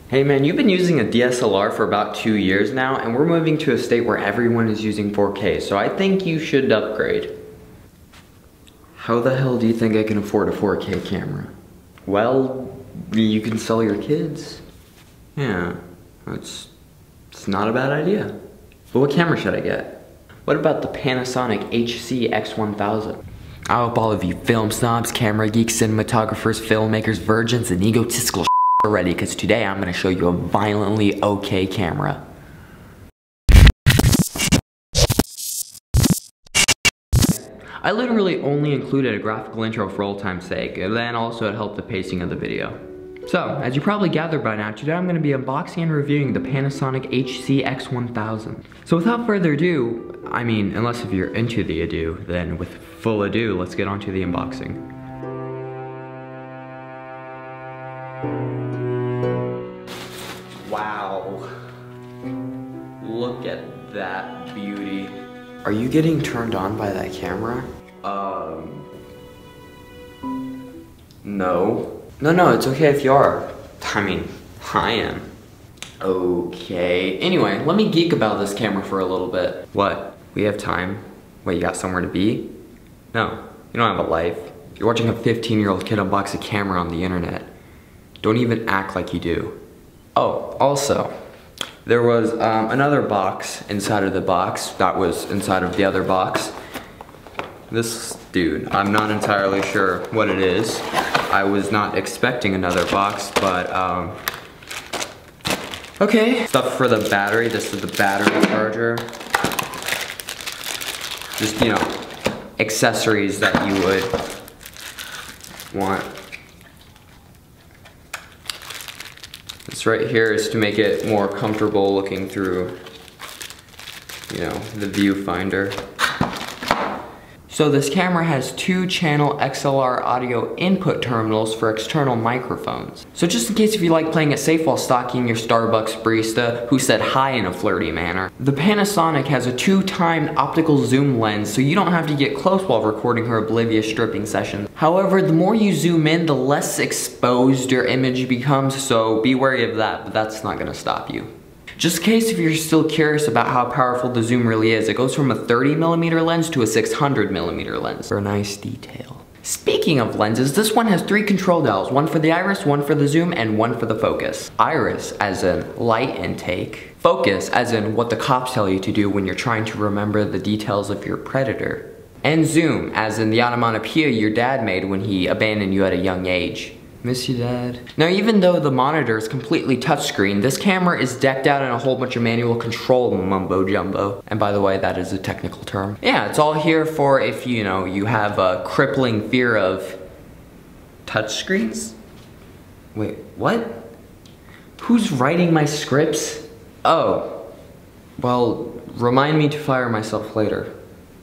Hey man, you've been using a DSLR for about 2 years now, and we're moving to a state where everyone is using 4K, so I think you should upgrade. How the hell do you think I can afford a 4K camera? Well, you can sell your kids. Yeah, it's not a bad idea. But what camera should I get? What about the Panasonic HC-X1000? I hope all of you film snobs, camera geeks, cinematographers, filmmakers, virgins, and egotistical are ready, because today I'm going to show you a violently okay camera. I literally only included a graphical intro for old time's sake, and then also it helped the pacing of the video. So, as you probably gathered by now, today I'm going to be unboxing and reviewing the Panasonic HC-X1000. So without further ado, I mean, unless if you're into the ado, then with full ado, let's get on to the unboxing. Wow. Look at that beauty. Are you getting turned on by that camera? No. No, it's okay if you are. I mean, I am. Okay. Anyway, let me geek about this camera for a little bit. What? We have time? Wait, you got somewhere to be? No, you don't have a life. You're watching a 15-year-old kid unbox a camera on the internet. Don't even act like you do. Oh, also, there was another box inside of the box that was inside of the other box. This dude, I'm not entirely sure what it is. I was not expecting another box, but okay. Stuff for the battery. This is the battery charger. Just, you know, accessories that you would want. This right here is to make it more comfortable looking through, you know, the viewfinder. So this camera has 2-channel XLR audio input terminals for external microphones. So just in case if you like playing it safe while stalking your Starbucks barista who said hi in a flirty manner, the Panasonic has a 2-timed optical zoom lens, so you don't have to get close while recording her oblivious stripping session. However, the more you zoom in, the less exposed your image becomes, so be wary of that, but that's not gonna stop you. Just in case if you're still curious about how powerful the zoom really is, it goes from a 30mm lens to a 600mm lens for a nice detail. Speaking of lenses, this one has 3 control dials, one for the iris, one for the zoom, and one for the focus. Iris as in light intake, focus as in what the cops tell you to do when you're trying to remember the details of your predator, and zoom as in the onomatopoeia your dad made when he abandoned you at a young age. Miss you, Dad. Now, even though the monitor is completely touchscreen, this camera is decked out in a whole bunch of manual control mumbo jumbo. And by the way, that is a technical term. Yeah, it's all here for if, you know, you have a crippling fear of touchscreens? Wait, what? Who's writing my scripts? Oh, well, remind me to fire myself later.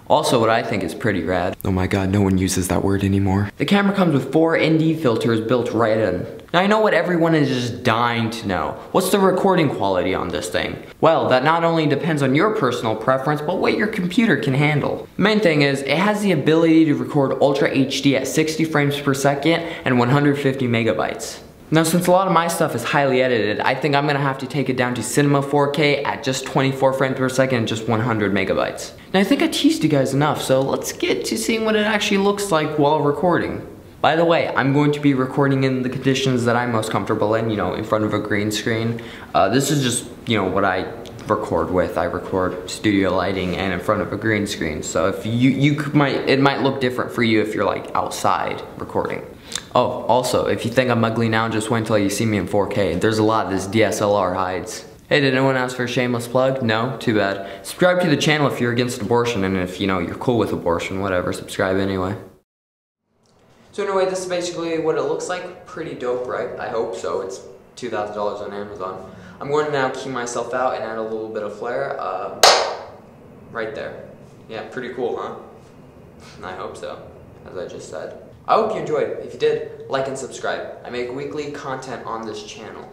Also, what I think is pretty rad. Oh my god, no one uses that word anymore. The camera comes with 4 ND filters built right in. Now I know what everyone is just dying to know. What's the recording quality on this thing? Well, that not only depends on your personal preference, but what your computer can handle. The main thing is, it has the ability to record Ultra HD at 60 frames per second and 150 megabytes. Now, since a lot of my stuff is highly edited, I think I'm gonna have to take it down to Cinema 4K at just 24 frames per second and just 100 megabytes. Now, I think I teased you guys enough, so let's get to seeing what it actually looks like while recording. By the way, I'm going to be recording in the conditions that I'm most comfortable in, you know, in front of a green screen. This is just, you know, what I record with. I record studio lighting and in front of a green screen. So if it might look different for you if you're like outside recording. Oh, also, if you think I'm ugly now, just wait until you see me in 4K. There's a lot this DSLR hides. Hey, did anyone ask for a shameless plug? No? Too bad. Subscribe to the channel if you're against abortion, and if, you know, you're cool with abortion, whatever, subscribe anyway. So anyway, this is basically what it looks like. Pretty dope, right? I hope so. It's $2,000 on Amazon. I'm going to now key myself out and add a little bit of flare. Right there. Yeah, pretty cool, huh? I hope so, as I just said. I hope you enjoyed. If you did, like and subscribe. I make weekly content on this channel.